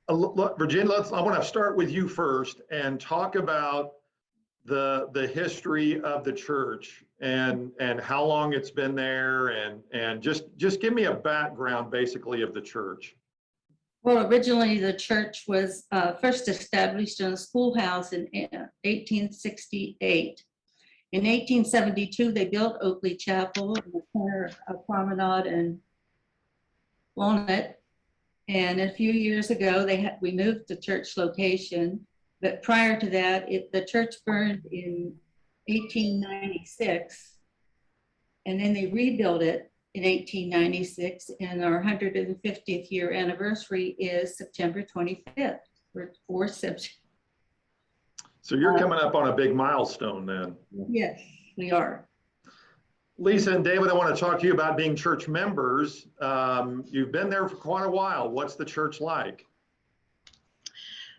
Look, Virginia, I want to start with you first and talk about the history of the church and how long it's been there and just give me a background basically of the church. Well, originally the church was first established in a schoolhouse in 1868. In 1872, they built Oakley Chapel in the corner of Promenade and Walnut. And a few years ago, we moved the church location. But prior to that, the church burned in 1896. And then they rebuilt it in 1896. And our 150th year anniversary is September 25th. For September. So you're coming up on a big milestone then. Yes, we are. Lisa and David, I want to talk to you about being church members. You've been there for quite a while. What's the church like?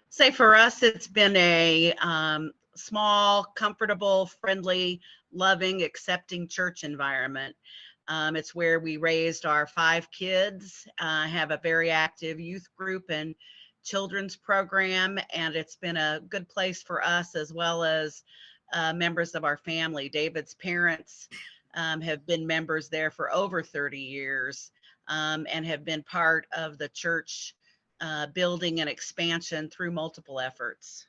Say for us, it's been a small, comfortable, friendly, loving, accepting church environment. It's where we raised our 5 kids, have a very active youth group and children's program, and it's been a good place for us as well as members of our family. David's parents have been members there for over 30 years and have been part of the church building and expansion through multiple efforts.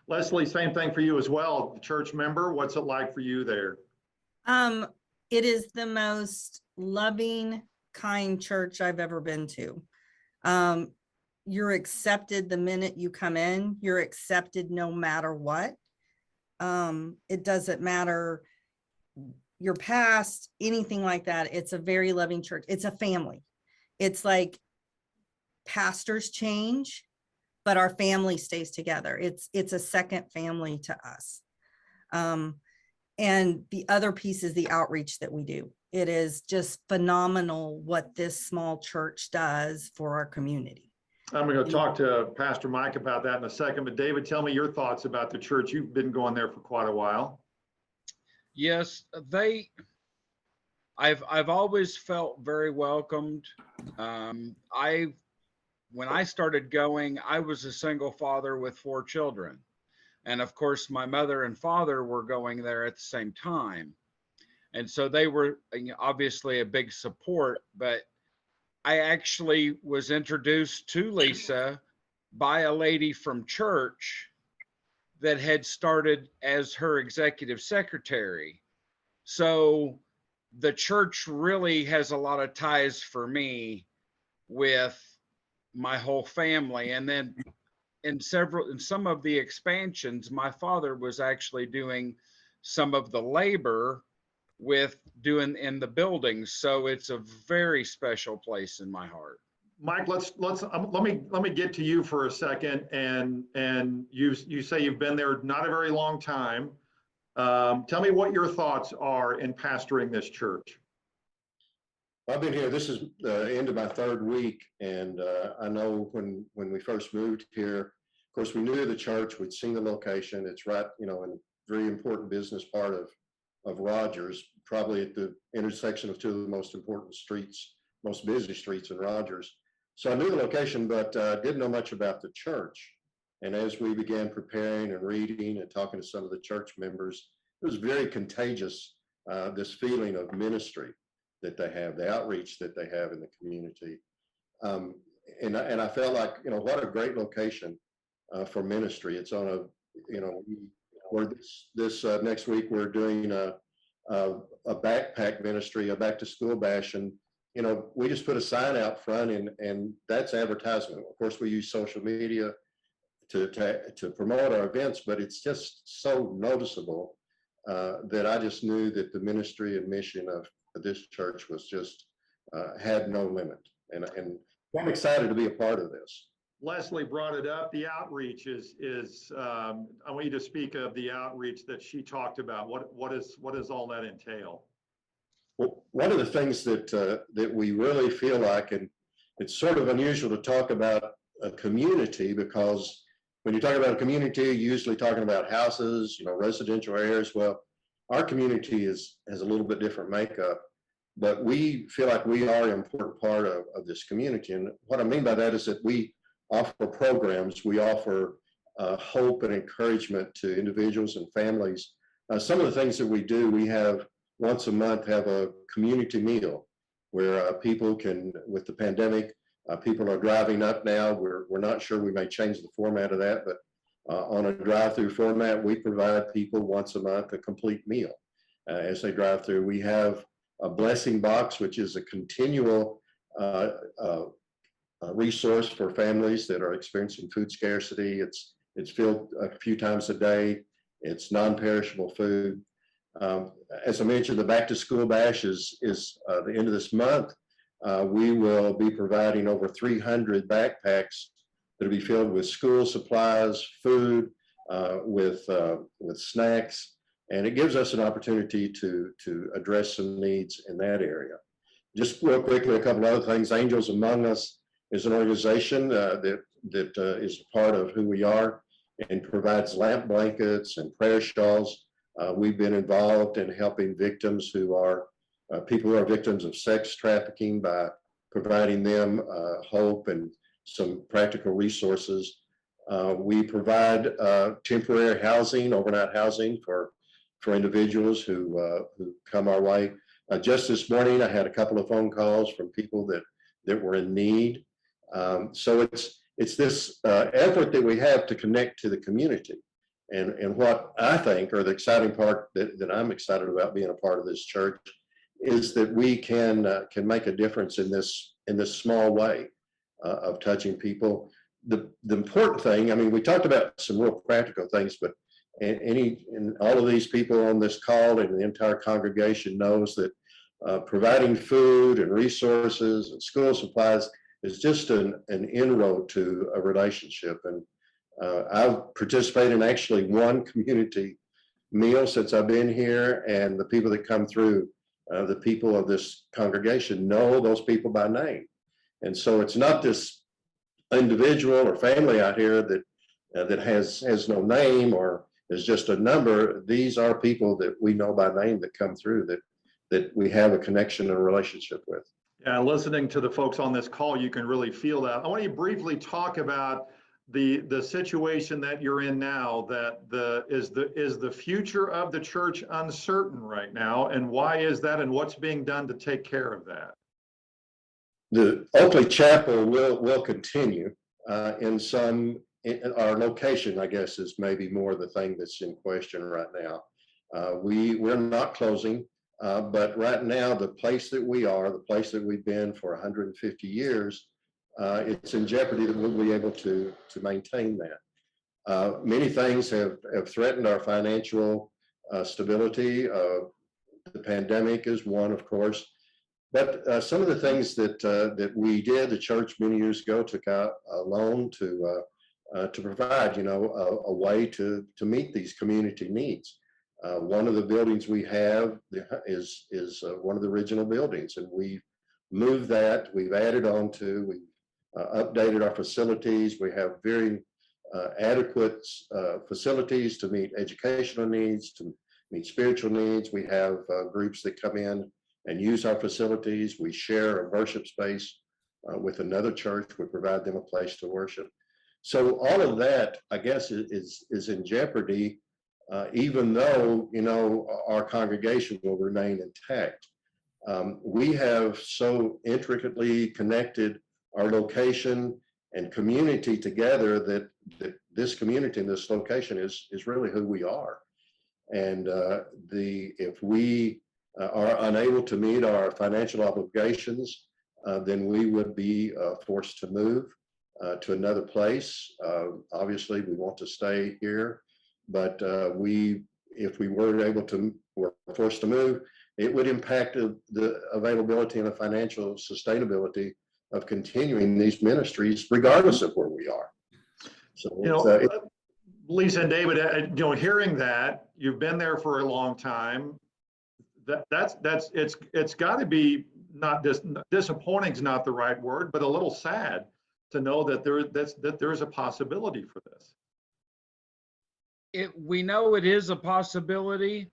Leslie, same thing for you as well. Church member, what's it like for you there? It is the most loving, kind church I've ever been to. You're accepted the minute you come in. You're accepted no matter what. It doesn't matter your past, anything like that. It's a very loving church. It's a family. It's like pastors change, but our family stays together. It's a second family to us. And the other piece is the outreach that we do. It is just phenomenal what this small church does for our community. I'm going to talk to Pastor Mike about that in a second, but David, tell me your thoughts about the church. You've been going there for quite a while. Yes, I've always felt very welcomed. When I started going, I was a single father with 4 children. And of course, my mother and father were going there at the same time. And so they were obviously a big support, but I actually was introduced to Lisa by a lady from church that had started as her executive secretary. So the church really has a lot of ties for me with my whole family. And then in some of the expansions, my father was actually doing some of the labor with doing in the buildings. So it's a very special place in my heart. Mike, let me get to you for a second. And you say you've been there not a very long time. Tell me what your thoughts are in pastoring this church. I've been here. This is the end of my 3rd week, and I know when we first moved here, of course, we knew the church. We'd seen the location. It's right, in a very important business part of Rogers, probably at the intersection of 2 of the most important streets, most busy streets in Rogers. So I knew the location, but didn't know much about the church. And as we began preparing and reading and talking to some of the church members, it was very contagious, this feeling of ministry that they have, the outreach that they have in the community. And I felt like, what a great location for ministry. It's on a, this next week we're doing a backpack ministry, a back to school bash. And, we just put a sign out front and that's advertisement. Of course, we use social media to promote our events, but it's just so noticeable that I just knew that the ministry and mission of this church was just had no limit. And I'm excited to be a part of this. Leslie brought it up. The outreach is I want you to speak of the outreach that she talked about. What does all that entail? Well, one of the things that we really feel like, and it's sort of unusual to talk about a community, because when you talk about a community, you're usually talking about houses, residential areas. Well, our community has a little bit different makeup, but we feel like we are an important part of this community. And what I mean by that is that we offer programs. We offer hope and encouragement to individuals and families. Some of the things that we do, we have once a month have a community meal where people can, with the pandemic, people are driving up now. We're not sure, we may change the format of that, but on a drive-through format, we provide people once a month a complete meal as they drive through. We have a blessing box, which is a continual resource for families that are experiencing food scarcity. It's filled a few times a day. It's non-perishable food. As I mentioned, the Back to School Bash is the end of this month. We will be providing over 300 backpacks that will be filled with school supplies, food, with snacks, and it gives us an opportunity to address some needs in that area. Just real quickly, a couple other things. Angels Among Us is an organization that is part of who we are and provides lamp blankets and prayer shawls. We've been involved in helping victims who are people who are victims of sex trafficking by providing them hope and some practical resources. We provide temporary housing, overnight housing for individuals who come our way. Just this morning, I had a couple of phone calls from people that were in need. So it's this effort that we have to connect to the community. And what I think, or the exciting part that I'm excited about being a part of this church, is that we can make a difference in this small way of touching people. The important thing, I mean, we talked about some real practical things, but and all of these people on this call and the entire congregation knows that providing food and resources and school supplies is just an inroad to a relationship. And I've participated in actually one community meal since I've been here, and the people that come through, the people of this congregation know those people by name. And so it's not this individual or family out here that has no name or is just a number. These are people that we know by name that come through that we have a connection and a relationship with. Yeah, listening to the folks on this call, you can really feel that. I want you to briefly talk about the situation that you're in now, that is the future of the church uncertain right now, and why is that, and what's being done to take care of that? The Oakley Chapel will continue in our location, I guess, is maybe more the thing that's in question right now. We're not closing, but right now the place that we are, the place that we've been for 150 years, it's in jeopardy that we'll be able to maintain that. Many things have threatened our financial stability. The pandemic is one, of course, but some of the things that we did, the church many years ago took out a loan to provide, a way to meet these community needs. One of the buildings we have is one of the original buildings, and we've moved that. We've added on to. We've updated our facilities. We have very adequate facilities to meet educational needs, to meet spiritual needs. We have groups that come in and use our facilities. We share a worship space with another church. We provide them a place to worship. So all of that, I guess, is in jeopardy, even though, our congregation will remain intact. We have so intricately connected our location and community together that this community and this location is really who we are. And if we are unable to meet our financial obligations, then we would be forced to move to another place. Obviously, we want to stay here, but if we were forced to move, it would impact the availability and the financial sustainability of continuing these ministries, regardless of where we are. So, Lisa and David, hearing that, you've been there for a long time. It's got to be disappointing is not the right word, but a little sad to know that there is a possibility for this. We know it is a possibility,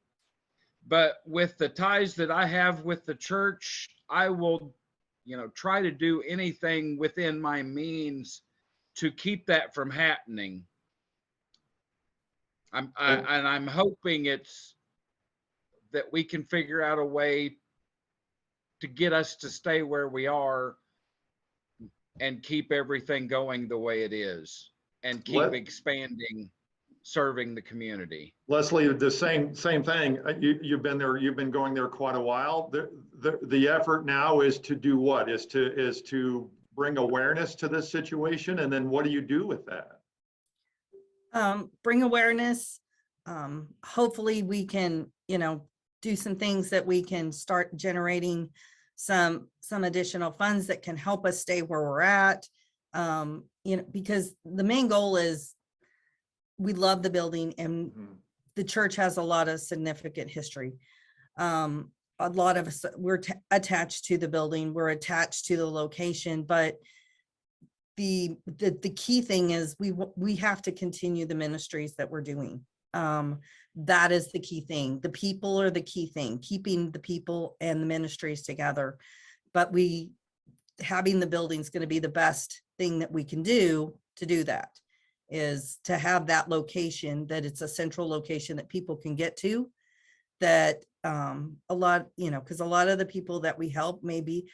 but with the ties that I have with the church, I will, try to do anything within my means to keep that from happening. I'm hoping it's that we can figure out a way to get us to stay where we are and keep everything going the way it is and keep expanding, serving the community. Leslie, the same thing. You've been there. You've been going there quite a while. The effort now is to do what? Is to bring awareness to this situation, and then what do you do with that? Bring awareness. Hopefully we can, do some things that we can start generating some additional funds that can help us stay where we're at. Because the main goal is we love the building and the church has a lot of significant history. A lot of us, we're attached to the building, we're attached to the location, but the key thing is we have to continue the ministries that we're doing. That is the key thing. The people are the key thing, keeping the people and the ministries together. But having the building is going to be the best thing that we can do to do that, is to have that location, that it's a central location that people can get to, that a lot, because a lot of the people that we help maybe,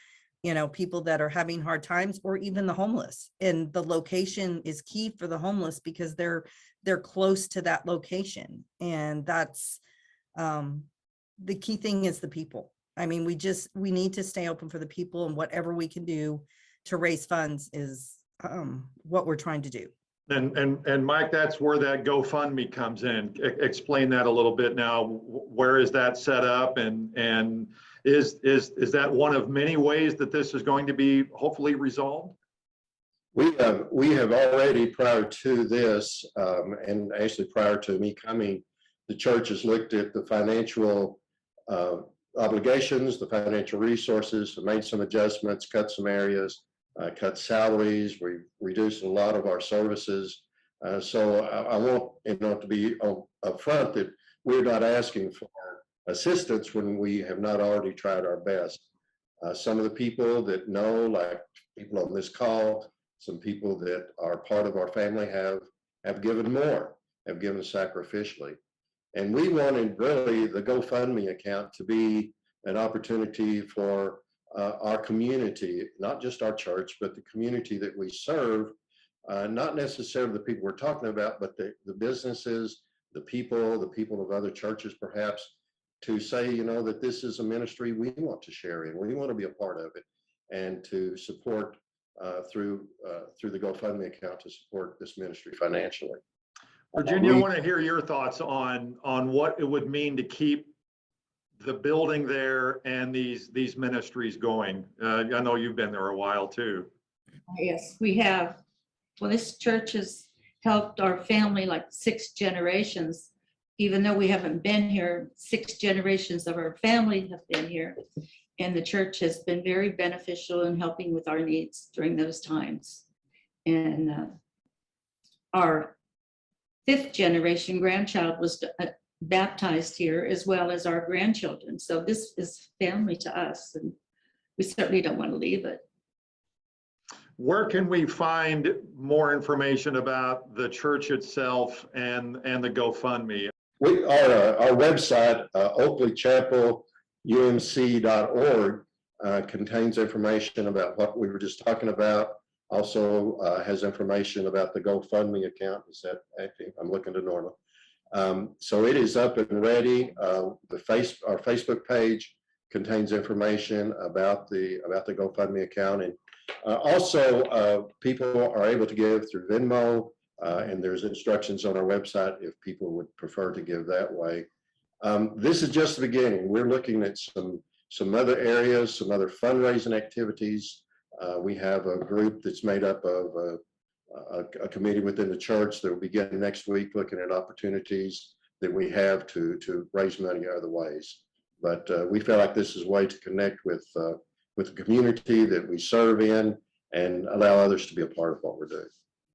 people that are having hard times, or even the homeless, and the location is key for the homeless because they're close to that location. And that's the key thing is the people. I mean, we need to stay open for the people, and whatever we can do to raise funds is what we're trying to do. And Mike, that's where that GoFundMe comes in. Explain that a little bit now. Where is that set up, and is that one of many ways that this is going to be hopefully resolved? We have already, prior to this, and actually prior to me coming, the church has looked at the financial obligations, the financial resources, made some adjustments, cut some areas, cut salaries. We reduced a lot of our services. So I want to be upfront that we're not asking for assistance when we have not already tried our best. Some of the people that know, like people on this call, some people that are part of our family have given more, have given sacrificially. And we wanted really the GoFundMe account to be an opportunity for our community, not just our church, but the community that we serve, not necessarily the people we're talking about, but the businesses, the people of other churches perhaps, to say, that this is a ministry we want to share in, we want to be a part of it, and to support through the GoFundMe account to support this ministry financially. Virginia, I want to hear your thoughts on what it would mean to keep the building there and these ministries going. I know you've been there a while too. Yes, we have. Well, this church has helped our family like 6 generations. Even though we haven't been here, 6 generations of our family have been here. And the church has been very beneficial in helping with our needs during those times. And our 5th generation grandchild was baptized here, as well as our grandchildren. So this is family to us, and we certainly don't want to leave it. Where can we find more information about the church itself and the GoFundMe? Our website, oakleychapelumc.org, contains information about what we were just talking about. Also has information about the GoFundMe account. Is that active? I'm looking to Norma. So it is up and ready. Our Facebook page contains information about the GoFundMe account, and also people are able to give through Venmo, and there's instructions on our website if people would prefer to give that way. This is just the beginning. We're looking at some other areas, some other fundraising activities. We have a group that's made up of a committee within the church that will begin next week looking at opportunities that we have to raise money other ways. But we feel like this is a way to connect with the community that we serve in and allow others to be a part of what we're doing.